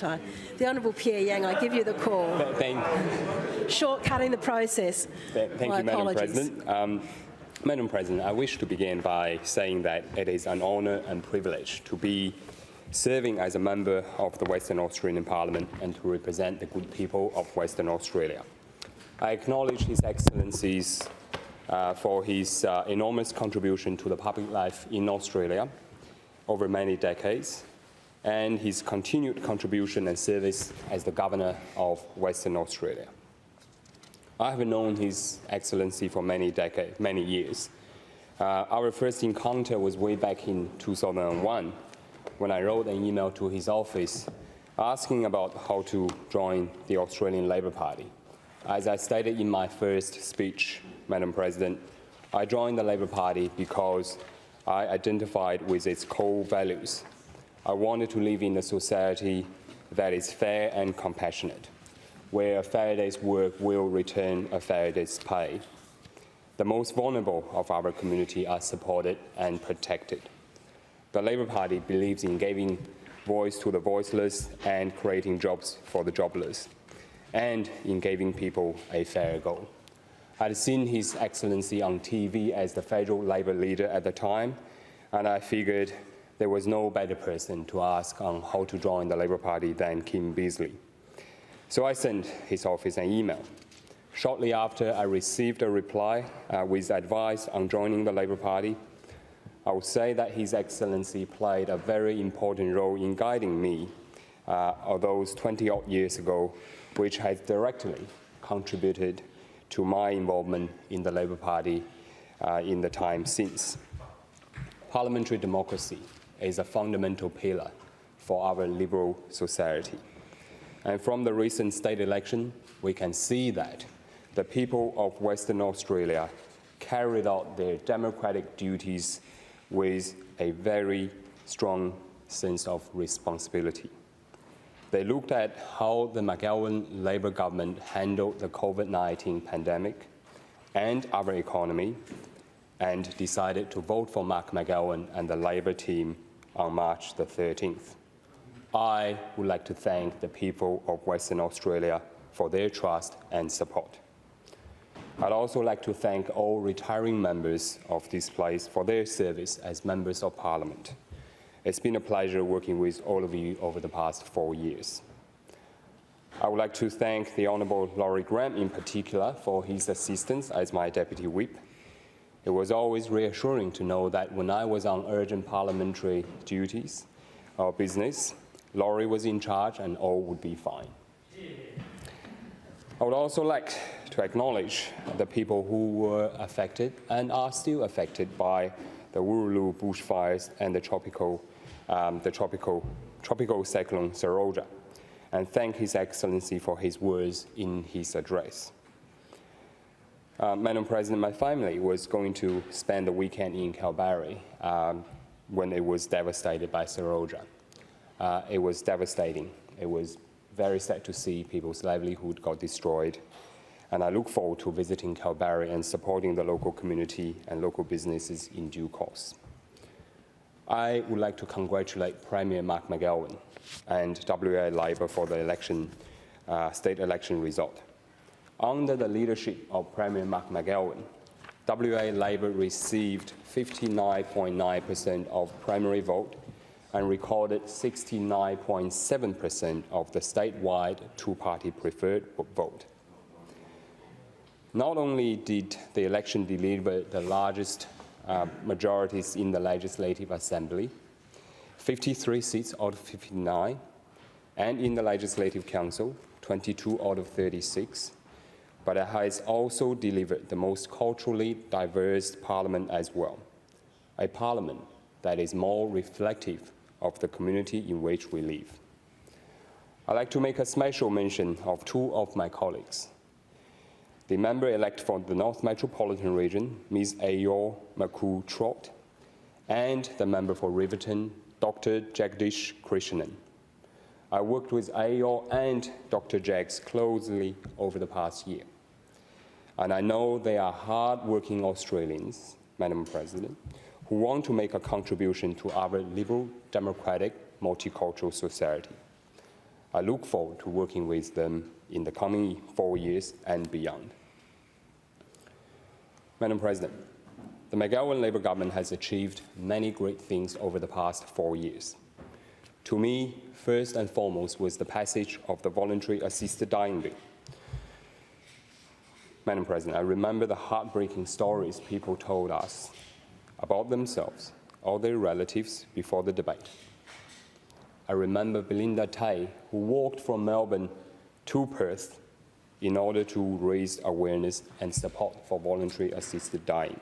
The Honourable Pierre Yang, I give you the call. Shortcutting the process. Thank you, Madam President. Madam President, I wish to begin by saying that it is an honour and privilege to be serving as a member of the Western Australian Parliament and to represent the good people of Western Australia. I acknowledge His Excellencies for his enormous contribution to the public life in Australia over many decades, and his continued contribution and service as the Governor of Western Australia. I have known His Excellency for many years. Our first encounter was way back in 2001 when I wrote an email to his office asking about how to join the Australian Labor Party. As I stated in my first speech, Madam President, I joined the Labor Party because I identified with its core values. I wanted to live in a society that is fair and compassionate, where a fair day's work will return a fair day's pay. The most vulnerable of our community are supported and protected. The Labor Party believes in giving voice to the voiceless and creating jobs for the jobless, and in giving people a fair go. I'd seen His Excellency on TV as the federal Labor leader at the time, and I figured there was no better person to ask on how to join the Labor Party than Kim Beazley. So I sent his office an email. Shortly after, I received a reply with advice on joining the Labor Party. I would say that His Excellency played a very important role in guiding me all those 20-odd years ago, which has directly contributed to my involvement in the Labor Party in the time since. Parliamentary democracy is a fundamental pillar for our liberal society. And from the recent state election, we can see that the people of Western Australia carried out their democratic duties with a very strong sense of responsibility. They looked at how the McGowan Labor government handled the COVID-19 pandemic and our economy, and decided to vote for Mark McGowan and the Labor team on March the 13th. I would like to thank the people of Western Australia for their trust and support. I'd also like to thank all retiring members of this place for their service as members of Parliament. It's been a pleasure working with all of you over the past 4 years. I would like to thank the Honourable Laurie Graham in particular for his assistance as my Deputy Whip. It was always reassuring to know that when I was on urgent parliamentary duties or business, Laurie was in charge and all would be fine. I would also like to acknowledge the people who were affected and are still affected by the Wooroloo bushfires and the tropical cyclone Saroja, and thank His Excellency for his words in his address. Madam President, my family was going to spend the weekend in Kalbarri when it was devastated by Saroja. It was devastating. It was very sad to see people's livelihood got destroyed, and I look forward to visiting Kalbarri and supporting the local community and local businesses in due course. I would like to congratulate Premier Mark McGowan and WA Labor for the state election result. Under the leadership of Premier Mark McGowan, WA Labor received 59.9% of primary vote and recorded 69.7% of the statewide two-party preferred vote. Not only did the election deliver the largest majorities in the Legislative Assembly, 53 seats out of 59, and in the Legislative Council, 22 out of 36, but it has also delivered the most culturally diverse parliament as well, a parliament that is more reflective of the community in which we live. I'd like to make a special mention of two of my colleagues. The member-elect for the North Metropolitan Region, Ms. Ayor Makul-Trott, and the member for Riverton, Dr. Jagdish Krishnan. I worked with Ayor and Dr. Jags closely over the past year, and I know they are hard-working Australians, Madam President, who want to make a contribution to our liberal, democratic, multicultural society. I look forward to working with them in the coming 4 years and beyond. Madam President, the McGowan Labour government has achieved many great things over the past 4 years. To me, first and foremost was the passage of the Voluntary Assisted Dying Bill. Madam President, I remember the heartbreaking stories people told us about themselves or their relatives before the debate. I remember Belinda Tay, who walked from Melbourne to Perth in order to raise awareness and support for voluntary assisted dying.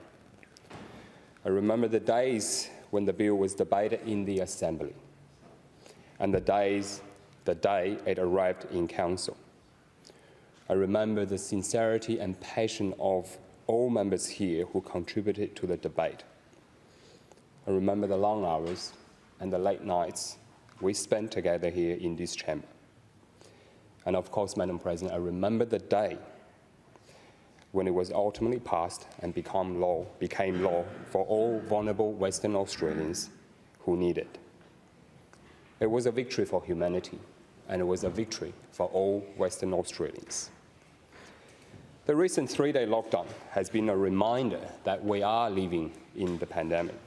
I remember the days when the bill was debated in the Assembly and the day it arrived in Council. I remember the sincerity and passion of all members here who contributed to the debate. I remember the long hours and the late nights we spent together here in this chamber. And of course, Madam President, I remember the day when it was ultimately passed and became law for all vulnerable Western Australians who need it. It was a victory for humanity, and it was a victory for all Western Australians. The recent 3-day lockdown has been a reminder that we are living in the pandemic,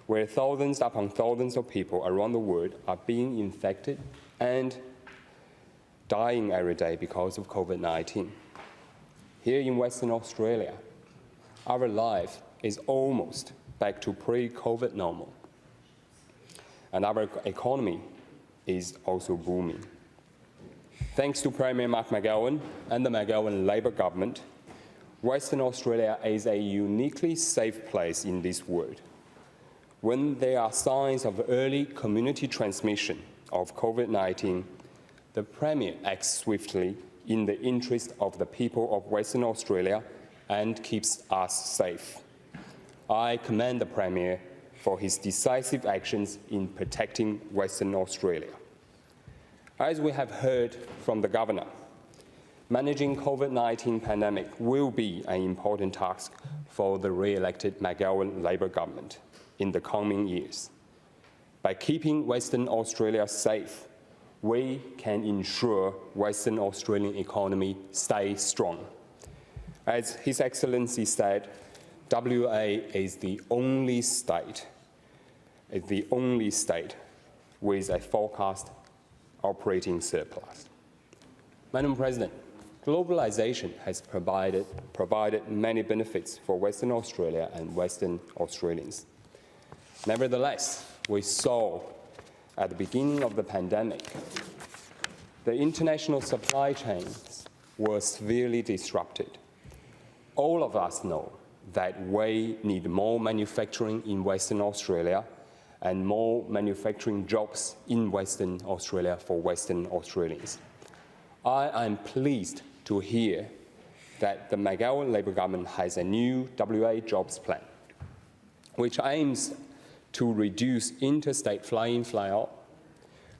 where thousands upon thousands of people around the world are being infected and dying every day because of COVID-19. Here in Western Australia, our life is almost back to pre-COVID normal, and our economy is also booming. Thanks to Premier Mark McGowan and the McGowan Labour government, Western Australia is a uniquely safe place in this world. When there are signs of early community transmission of COVID-19, the Premier acts swiftly in the interest of the people of Western Australia and keeps us safe. I commend the Premier for his decisive actions in protecting Western Australia. As we have heard from the Governor, managing COVID-19 pandemic will be an important task for the re-elected McGowan Labour government in the coming years. By keeping Western Australia safe, we can ensure Western Australian economy stays strong. As His Excellency said, WA is the only state with a forecast operating surplus. Madam President, globalization has provided many benefits for Western Australia and Western Australians. Nevertheless, we saw at the beginning of the pandemic, the international supply chains were severely disrupted. All of us know that we need more manufacturing in Western Australia and more manufacturing jobs in Western Australia for Western Australians. I am pleased to hear that the McGowan Labour government has a new WA jobs plan, which aims to reduce interstate fly-in, fly-out,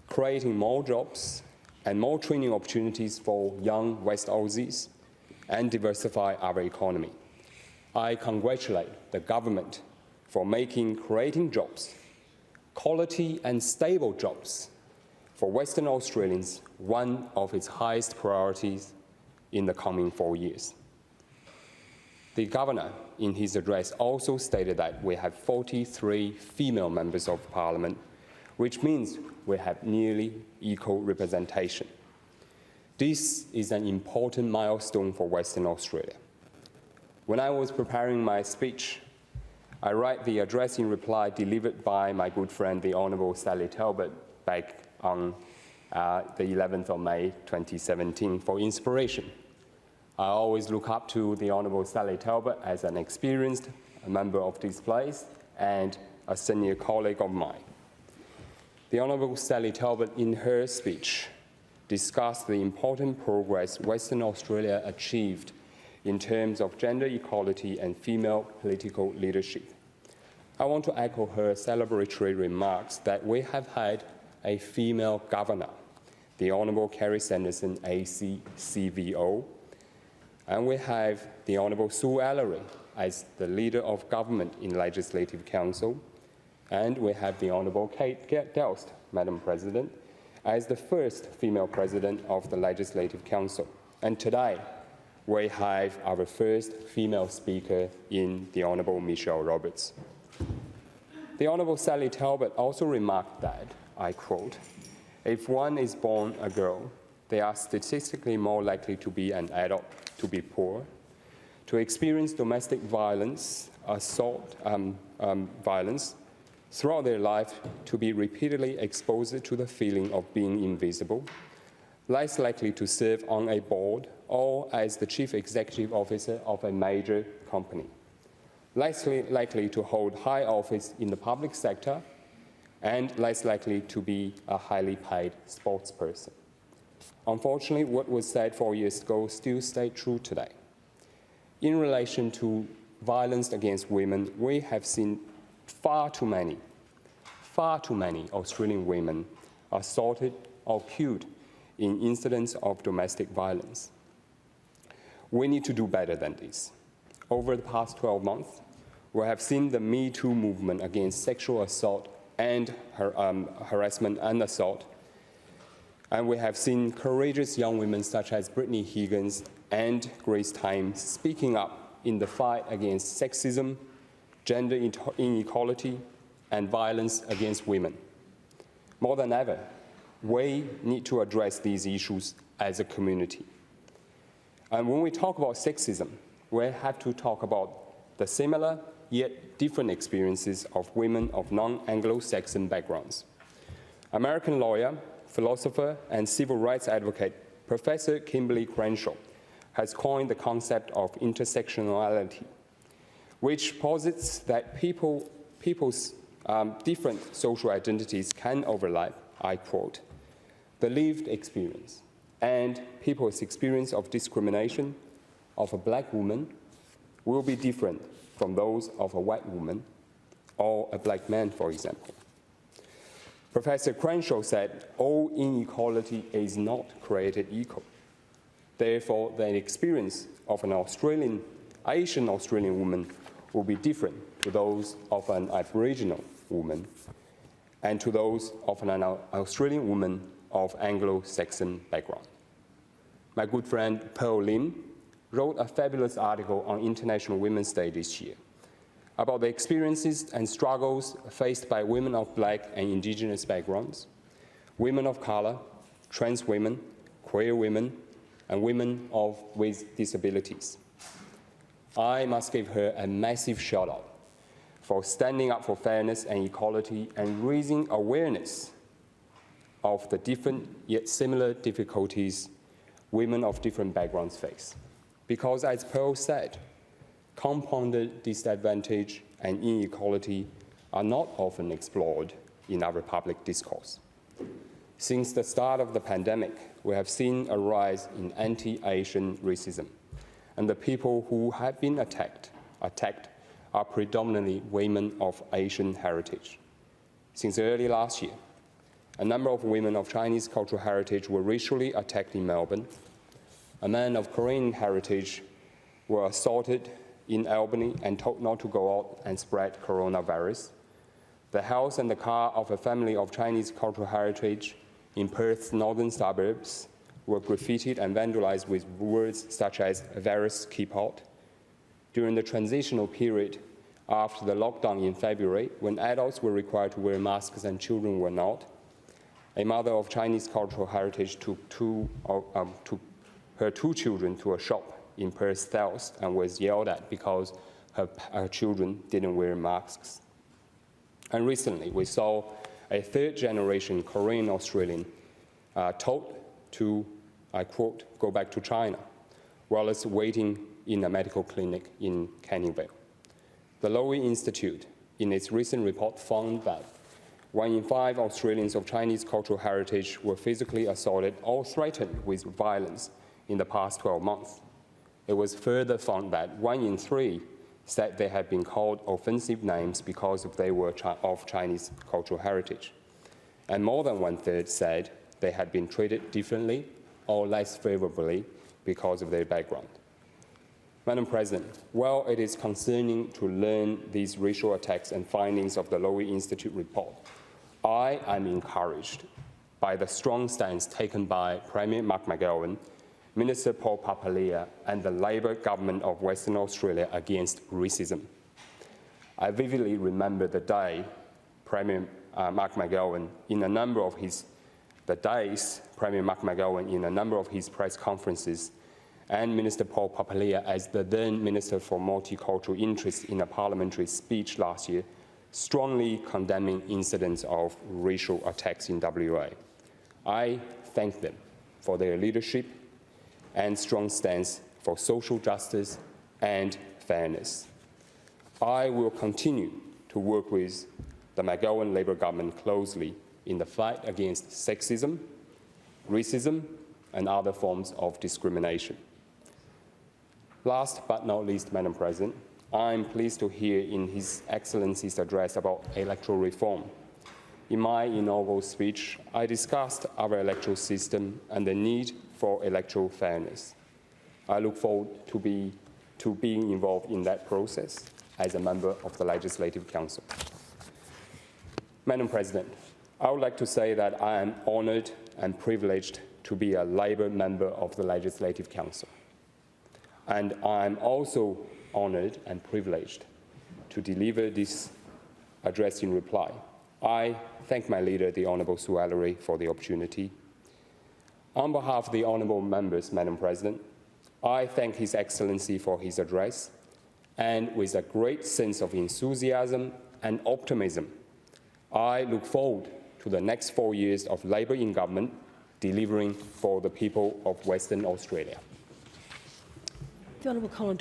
creating more jobs and more training opportunities for young West Aussies and diversify our economy. I congratulate the government for creating jobs, quality and stable jobs for Western Australians, one of its highest priorities in the coming 4 years. The Governor, in his address, also stated that we have 43 female members of Parliament, which means we have nearly equal representation. This is an important milestone for Western Australia. When I was preparing my speech, I write the address in reply delivered by my good friend, the Honourable Sally Talbot, back on the 11th of May 2017 for inspiration. I always look up to the Honourable Sally Talbot as an experienced member of this place and a senior colleague of mine. The Honourable Sally Talbot, in her speech, discussed the important progress Western Australia achieved in terms of gender equality and female political leadership. I want to echo her celebratory remarks that we have had a female governor, the Honourable Kerry Sanderson, AC CVO, and we have the Honourable Sue Ellery as the Leader of Government in Legislative Council, and we have the Honourable Kate Delst, Madam President, as the first female president of the Legislative Council. And today, we have our first female speaker in the Honourable Michelle Roberts. The Honourable Sally Talbot also remarked that, I quote, "If one is born a girl, they are statistically more likely to be an adult, to be poor, to experience domestic violence, assault, violence, throughout their life to be repeatedly exposed to the feeling of being invisible, less likely to serve on a board or as the chief executive officer of a major company, less likely to hold high office in the public sector, and less likely to be a highly paid sports person." Unfortunately, what was said 4 years ago still stays true today. In relation to violence against women, we have seen far too many Australian women assaulted or killed in incidents of domestic violence. We need to do better than this. Over the past 12 months, we have seen the Me Too movement against sexual assault and harassment and assault. And we have seen courageous young women such as Brittany Higgins and Grace Time speaking up in the fight against sexism, gender inequality, and violence against women. More than ever, we need to address these issues as a community. And when we talk about sexism, we have to talk about the similar yet different experiences of women of non-Anglo-Saxon backgrounds. American lawyer, philosopher, and civil rights advocate Professor Kimberly Crenshaw has coined the concept of intersectionality, which posits that people's different social identities can overlap, I quote, "The lived experience and people's experience of discrimination of a black woman will be different from those of a white woman or a black man, for example." Professor Crenshaw said, "All inequality is not created equal. Therefore, the experience of an Asian Australian woman will be different to those of an Aboriginal woman and to those of an Australian woman of Anglo-Saxon background." My good friend Pearl Lim wrote a fabulous article on International Women's Day this year about the experiences and struggles faced by women of Black and Indigenous backgrounds, women of colour, trans women, queer women, and women with disabilities. I must give her a massive shout out for standing up for fairness and equality and raising awareness of the different yet similar difficulties women of different backgrounds face. Because as Pearl said, compounded disadvantage and inequality are not often explored in our public discourse. Since the start of the pandemic, we have seen a rise in anti-Asian racism, and the people who have been attacked are predominantly women of Asian heritage. Since early last year, a number of women of Chinese cultural heritage were racially attacked in Melbourne. A man of Korean heritage were assaulted in Albany and told not to go out and spread coronavirus. The house and the car of a family of Chinese cultural heritage in Perth's northern suburbs were graffitied and vandalized with words such as "virus keep out." During the transitional period after the lockdown in February, when adults were required to wear masks and children were not, a mother of Chinese cultural heritage took her two children to a shop in Perth South and was yelled at because her children didn't wear masks. And recently, we saw a third-generation Korean Australian told to, I quote, "go back to China," while it's waiting in a medical clinic in Canning Vale. The Lowy Institute, in its recent report, found that 1 in 5 Australians of Chinese cultural heritage were physically assaulted or threatened with violence in the past 12 months. It was further found that 1 in 3 said they had been called offensive names because they were of Chinese cultural heritage. And more than 1/3 said they had been treated differently or less favorably because of their background. Madam President, while it is concerning to learn these racial attacks and findings of the Lowy Institute report, I am encouraged by the strong stance taken by Premier Mark McGowan, Minister Paul Papalia, and the Labor government of Western Australia against racism. I vividly remember the day Premier Mark McGowan, in a number of his press conferences, and Minister Paul Papalia, as the then Minister for Multicultural Interests, in a parliamentary speech last year, strongly condemning incidents of racial attacks in WA. I thank them for their leadership and strong stance for social justice and fairness. I will continue to work with the McGowan Labor government closely in the fight against sexism, racism, and other forms of discrimination. Last but not least, Madam President, I'm pleased to hear in His Excellency's address about electoral reform. In my inaugural speech, I discussed our electoral system and the need for electoral fairness. I look forward to being involved in that process as a member of the Legislative Council. Madam President, I would like to say that I am honoured and privileged to be a Labor member of the Legislative Council. And I am also honoured and privileged to deliver this address in reply. I thank my leader, the Honourable Sue Ellery, for the opportunity. On behalf of the honourable members, Madam President, I thank His Excellency for his address, and with a great sense of enthusiasm and optimism, I look forward to the next 4 years of Labor in government, delivering for the people of Western Australia. The Honourable Colin